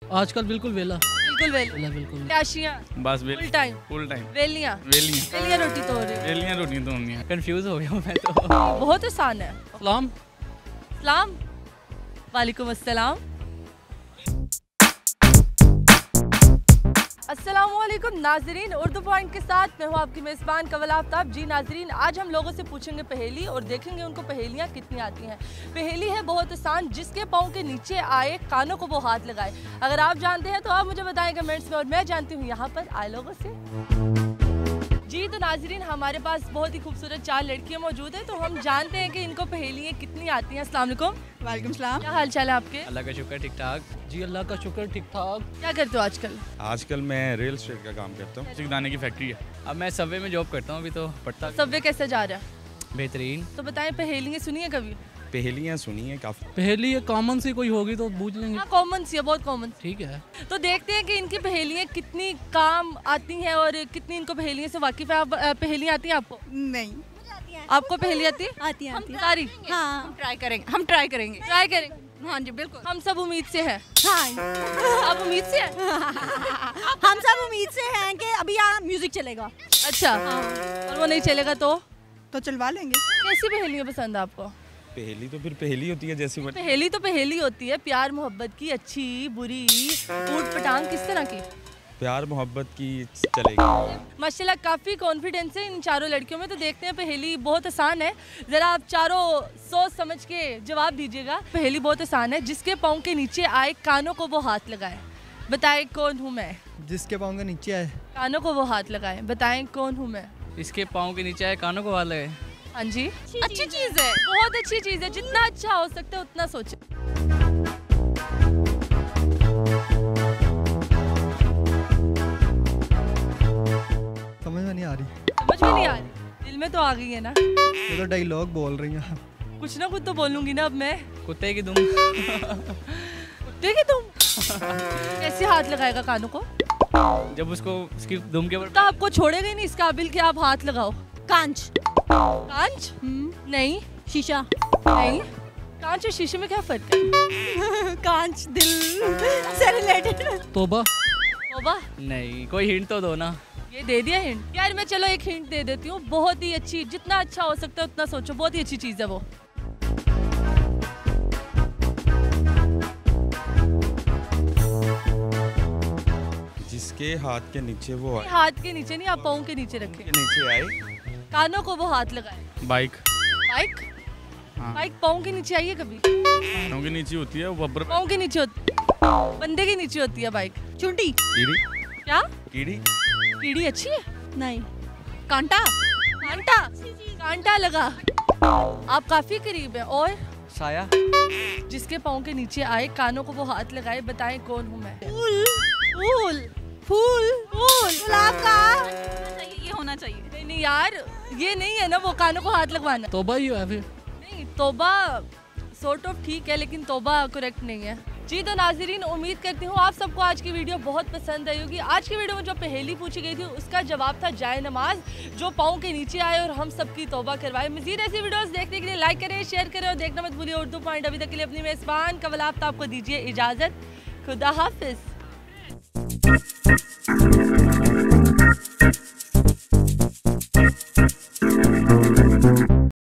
आजकल बिल्कुल वेला। बिल्कुल वेला बिल्कुल। प्याशियाँ बस फुल टाइम वेलियाँ वेलियाँ रोटी तो हो रही है। वेलियाँ रोटियाँ तो होनी है। कंफ्यूज हो गया हूँ मैं तो। बहुत आसान है। सलाम। सलाम वालेकुम अस्सलाम। अस्सलामुअलैकुम नाजरीन, उर्दू पॉइंट के साथ मैं हूँ आपकी मेज़बान कवल आफ्ताब। जी नाजरीन, आज हम लोगों से पूछेंगे पहेली और देखेंगे उनको पहेलियाँ कितनी आती हैं। पहेली है बहुत आसान, जिसके पाँव के नीचे आए कानों को वो हाथ लगाए। अगर आप जानते हैं तो आप मुझे बताएं कमेंट्स में, और मैं जानती हूँ यहाँ पर आए लोगों से। जी तो नाजरीन, हमारे पास बहुत ही खूबसूरत 4 लड़कियाँ मौजूद हैं, तो हम जानते हैं कि इनको पहेलियाँ कितनी आती हैं। अस्सलाम वालेकुम। वालेकुम सलाम। क्या हाल चाल है आपके? अल्लाह का शुक्र ठीक ठाक। जी अल्लाह का शुक्र ठीक ठाक। क्या करते हो आजकल? आजकल मैं रियल एस्टेट का काम करता हूँ। सिगदाने की फैक्ट्री है। अब मैं सबवे में जॉब करता हूँ, अभी तो पढ़ता। सबवे कैसे जा रहा है? बेहतरीन। तो बताएं, पहेलियाँ सुनी है कभी? पहेलियाँ सुनी है काफी। पहेली ये कॉमन सी कोई होगी तो पूछ लेंगे। हाँ कॉमन सी है, बहुत कॉमन। ठीक है, तो देखते हैं कि इनकी पहेलियाँ कितनी काम आती हैं और कितनी इनको पहेलियों से वाकिफ है। आप पहेलियाँ आती हैं आपको? नहीं। आपको पहेली आती है? आती है सारी? हाँ, हम ट्राई करेंगे ट्राई करेंगे। हाँ जी बिल्कुल। हम सब उम्मीद से हैं। हाँ आप उम्मीद से हैं? हम सब उम्मीद से हैं कि अभी यहाँ म्यूजिक चलेगा। अच्छा, और वो नहीं चलेगा तो चलवा लेंगे। कैसी पहेलियाँ पसंद है आपको? पहेली तो फिर पहेली होती है जैसी पहेली तो पहेली होती है, प्यार मोहब्बत की, अच्छी बुरी, ऊट पटांग, किस तरह की? प्यार मोहब्बत की चलेगी। माशाल्लाह काफ़ी कॉन्फिडेंस है इन चारों लड़कियों में। तो देखते हैं, पहेली बहुत आसान है, ज़रा आप चारों सोच समझ के जवाब दीजिएगा। पहेली बहुत आसान है, जिसके पाँव के नीचे आए कानों को वो हाथ लगाए, बताएं कौन हूँ मैं? जिसके पाँव के नीचे आए कानों को वो हाथ लगाए, बताएं कौन हूँ मैं? इसके पाँव के नीचे आए कानों को हाथ लगे। हाँ जी, अच्छी चीज़ है, बहुत अच्छी चीज़ है। जितना अच्छा हो सकता है उतना सोचें। समझ में नहीं आ रही। समझ में नहीं आ रही, दिल में तो आ गई है ना। ये तो डायलॉग बोल रही हैं। कुछ ना कुछ तो बोलूंगी ना अब मैं। कुत्ते की दुम। कुत्ते की दुम? कैसे हाथ लगाएगा कानों को? जब उसको उसकी दुम के ऊपर। तो आपको छोड़ेगा ही नहीं इस काबिल कि आप हाथ लगाओ। कांच। कांच? नहीं। शीशा। नहीं। कांच और शीशे में क्या फर्क है? कांच दिल से रिलेटेड। तोबा। तौबा? नहीं, कोई हिंट तो दो ना। ये दे दिया हिंट यार। मैं चलो एक हिंट दे देती हूँ, बहुत ही अच्छी, जितना अच्छा हो सकता है उतना सोचो, बहुत ही अच्छी चीज़ है वो। जिसके हाथ के नीचे वो आए। हाथ के नीचे नहीं, आप पाँव के नीचे रखें। के नीचे आए कानों को वो हाथ लगाए। बाइक। बाइक? हाँ। बाइक पाँव के नीचे आई है कभी? कानों के नीचे होती है वो। पाँव के नीचे होती, बंदे के नीचे होती है बाइक। चुंटी। कीड़ी। क्या? कीड़ी। कीड़ी अच्छी है? नहीं। कांटा। कांटा? कांटा लगा, आप काफी करीब है। और साया। जिसके पाँव के नीचे आए कानों को वो हाथ लगाए, बताएं कौन हूँ मैं? फूल। फूल? फूल? फूल? गुलाब का। ये होना चाहिए। नहीं नहीं यार, ये नहीं है ना वो कानों को हाथ लगवाना। तोबा ही है फिर। नहीं, तौबा सॉर्ट ऑफ ठीक है, लेकिन तौबा करेक्ट नहीं है। जी तो नाजरीन, उम्मीद करती हूँ आप सबको आज की वीडियो बहुत पसंद आई होगी। आज की वीडियो में जो पहेली पूछी गई थी उसका जवाब था जाए नमाज, जो पाँव के नीचे आए और हम सबकी तौबा करवाए। मज़ीद ऐसी वीडियोस देखने के लिए लाइक करें, शेयर करें और देखना मत भूलिए उर्दू पॉइंट। अभी तक के लिए अपनी मेज़बान कवल आफ्ताब को दीजिए इजाज़त। खुदा हाफिज़।